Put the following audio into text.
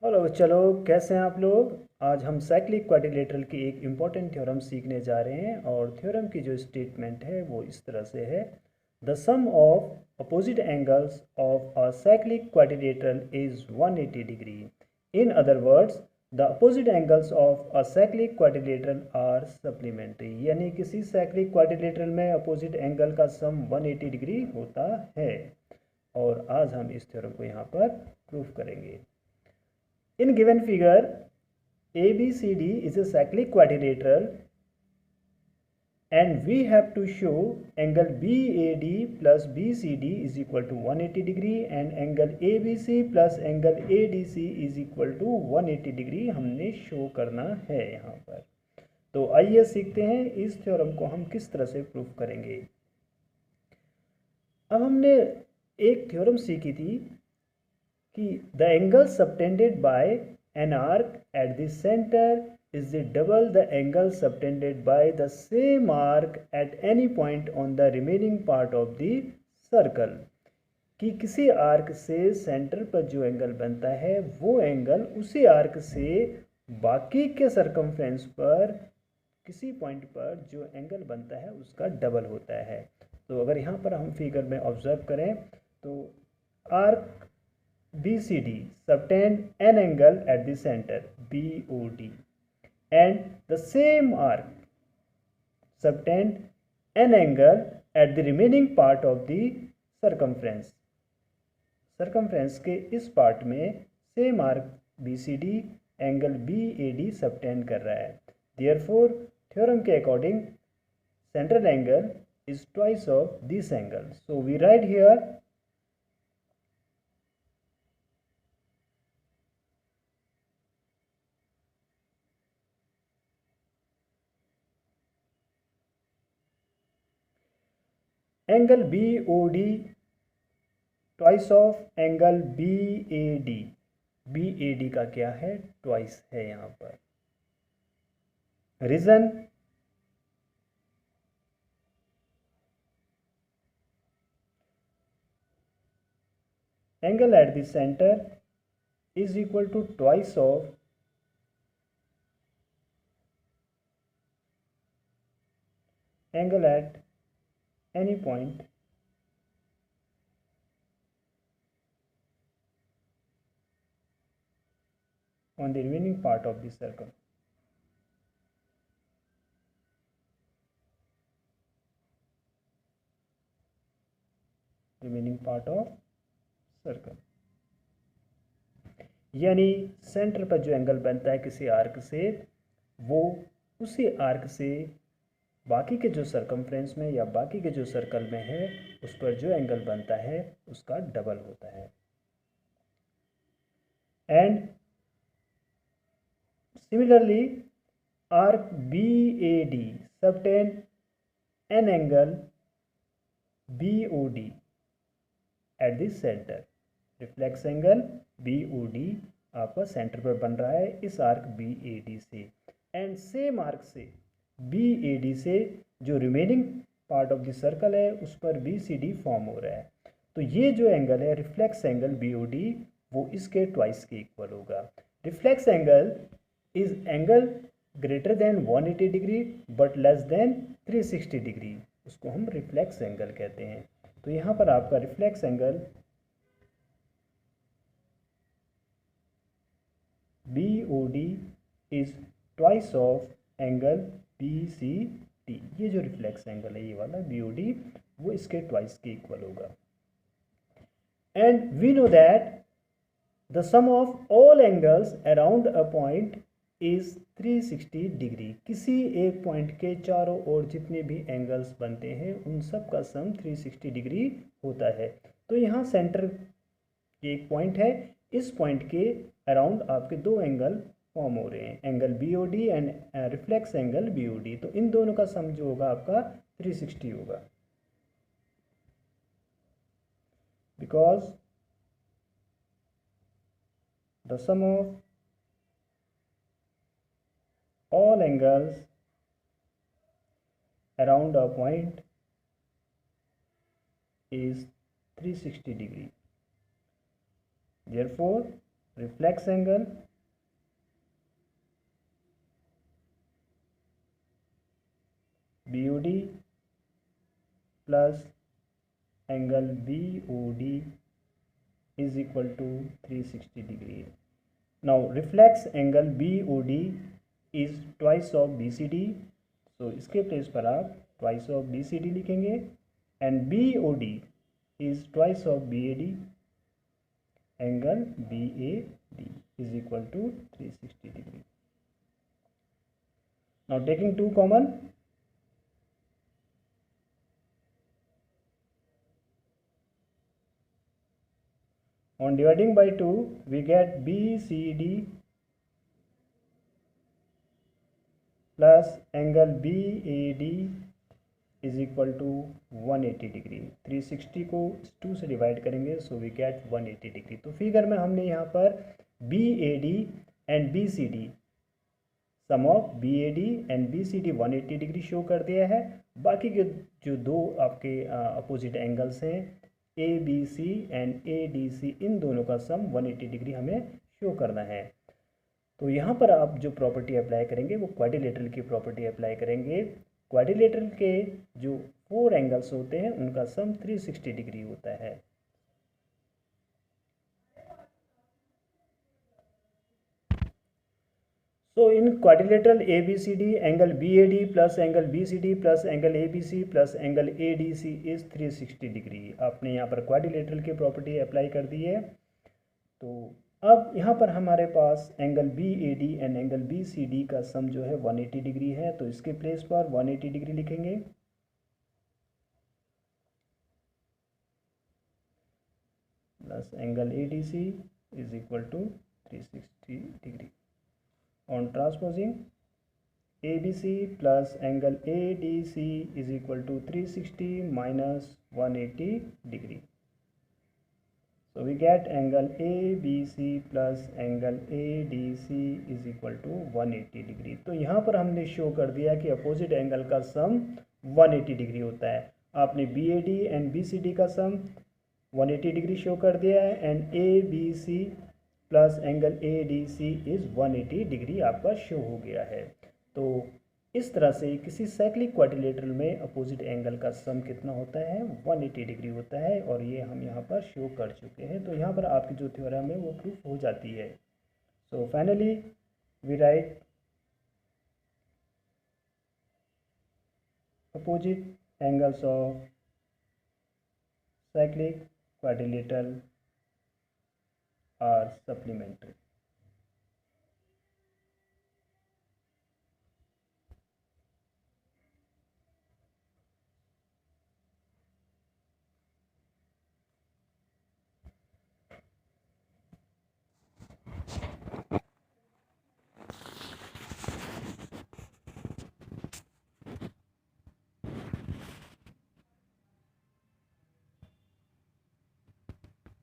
Hello, चलो कैसे हैं आप लोग। आज हम साइक्लिक क्वाड्रिलेटरल की एक इम्पॉर्टेंट थ्योरम सीखने जा रहे हैं और थ्योरम की जो स्टेटमेंट है वो इस तरह से है। The sum of opposite angles of a cyclic quadrilateral is 180 degree. In other words, the opposite angles of a cyclic quadrilateral are supplementary, यानी किसी साइक्लिक क्वाड्रिलेटरल में अपोजिट एंगल का सम 180 डिग्री होता है। और आज हम इस थ्योरम को यहाँ पर प्रूफ करेंगे। In given figure, ABCD is a cyclic quadrilateral and we have to show angle BAD plus BCD is equal to 180 degree and angle ABC plus angle ADC is equal to 180 degree हमने show करना है यहाँ पर। तो आइए सीखते हैं इस थ्योरम को हम किस तरह से प्रूफ करेंगे। अब हमने एक थ्योरम सीखी थी कि the angle subtended by an arc at the center is the double the angle subtended by the same arc at any point on the remaining part of the circle। कि किसी arc से centre पर जो angle बनता है वो angle उसी arc से बाकी के सरकमफ्रेंस पर किसी पॉइंट पर जो एंगल बनता है उसका डबल होता है। तो अगर यहाँ पर हम फिगर में ऑब्जर्व करें तो arc BCD subtend an angle at the center BOD and the same arc subtend an angle at the remaining part of the circumference। circumference के इस पार्ट में same arc BCD angle BAD subtend कर रहा है। Therefore theorem के according central angle is twice of this angle। So we write here angle BOD twice of angle BAD। BAD का क्या है, ट्वाइस है यहाँ पर। Reason angle at the centre is equal to twice of angle at any point on the remaining part of the circle। remaining part of circle यानी centre पर जो angle बनता है किसी आर्क से वो उसी आर्क से बाकी के जो सरकमफ्रेंस में या बाकी के जो सर्कल में है उस पर जो एंगल बनता है उसका डबल होता है। And Similarly, arc BAD subtend an angle BOD at the center। Reflex angle BOD आपका सेंटर पर बन रहा है इस आर्क BAD से एंड सेम आर्क से BAD से जो remaining part of the circle है उस पर BCD फॉर्म हो रहा है। तो ये जो एंगल है रिफ्लेक्स एंगल BOD वो इसके ट्वाइस के इक्वल होगा। Reflex angle is angle greater than 180 degree but less than 360 degree, उसको हम रिफ्लेक्स एंगल कहते हैं। तो यहाँ पर आपका reflex angle BOD is twice of angle BCD। ये जो रिफ्लेक्स एंगल है ये वाला BOD वो इसके ट्वाइस के इक्वल होगा। And we know that the sum of all angles around a point is 360 degree. किसी एक पॉइंट के चारों ओर जितने भी एंगल्स बनते हैं उन सब का सम 360 डिग्री होता है। तो यहाँ सेंटर एक पॉइंट है, इस पॉइंट के अराउंड आपके दो एंगल फॉर्म हो रहे हैं, angle BOD and reflex angle BOD। तो इन दोनों का सम जो होगा आपका 360 होगा, because the sum of all angles around a point is 360 degree। Therefore reflex angle BOD plus angle BOD is equal to 360 degree. Now reflex angle BOD is twice of BCD, so इसके place पर आप twice of BCD लिखेंगे, and BOD is twice of BAD, angle BAD is equal to 360 degree. Now taking 2 common, on dividing by 2 we get BCD plus angle BAD is equal to 180 degree. 360 को 2 से divide करेंगे, so we get 180 degree. तो figure में हमने यहाँ पर BAD and BCD, sum of BAD and BCD 180 degree show कर दिया है. बाकी के जो दो आपके अपोजिट एंगल्स हैं ABC एंड ADC, इन दोनों का सम 180 डिग्री हमें शो करना है. तो यहाँ पर आप जो प्रॉपर्टी अप्लाई करेंगे वो क्वाड्रिलेटरल की प्रॉपर्टी अप्लाई करेंगे. क्वाड्रिलेटरल के जो 4 एंगल्स होते हैं उनका सम 360 डिग्री होता है. So in quadrilateral ABCD, angle BAD plus angle BCD plus angle ABC plus angle ADC is 360 degree. आपने यहाँ पर क्वाड्रिलेटरल की प्रॉपर्टी अप्लाई कर दी है. तो अब यहाँ पर हमारे पास angle BAD and angle BCD का सम जो है 180 डिग्री है, तो इसके प्लेस पर 180 डिग्री लिखेंगे plus angle ADC is equal to 360 degree. On transposing, ABC plus angle ADC is equal to 360 minus 180 degree. So we get angle ABC plus angle ADC is equal to 180 degree. तो यहाँ पर हमने show कर दिया कि opposite angle का sum 180 degree होता है. आपने BAD एंड BCD का सम 180 डिग्री शो कर दिया है and ABC plus angle ADC is 180 degree आपका शो हो गया है. तो इस तरह से किसी साइक्लिक क्वाड्रिलेटरल में अपोजिट एंगल का सम कितना होता है, 180 डिग्री होता है, और ये हम यहाँ पर शो कर चुके हैं. तो यहाँ पर आपकी जो थ्योरम है वो प्रूफ हो जाती है. So finally we write opposite angles of cyclic quadrilateral are supplementary.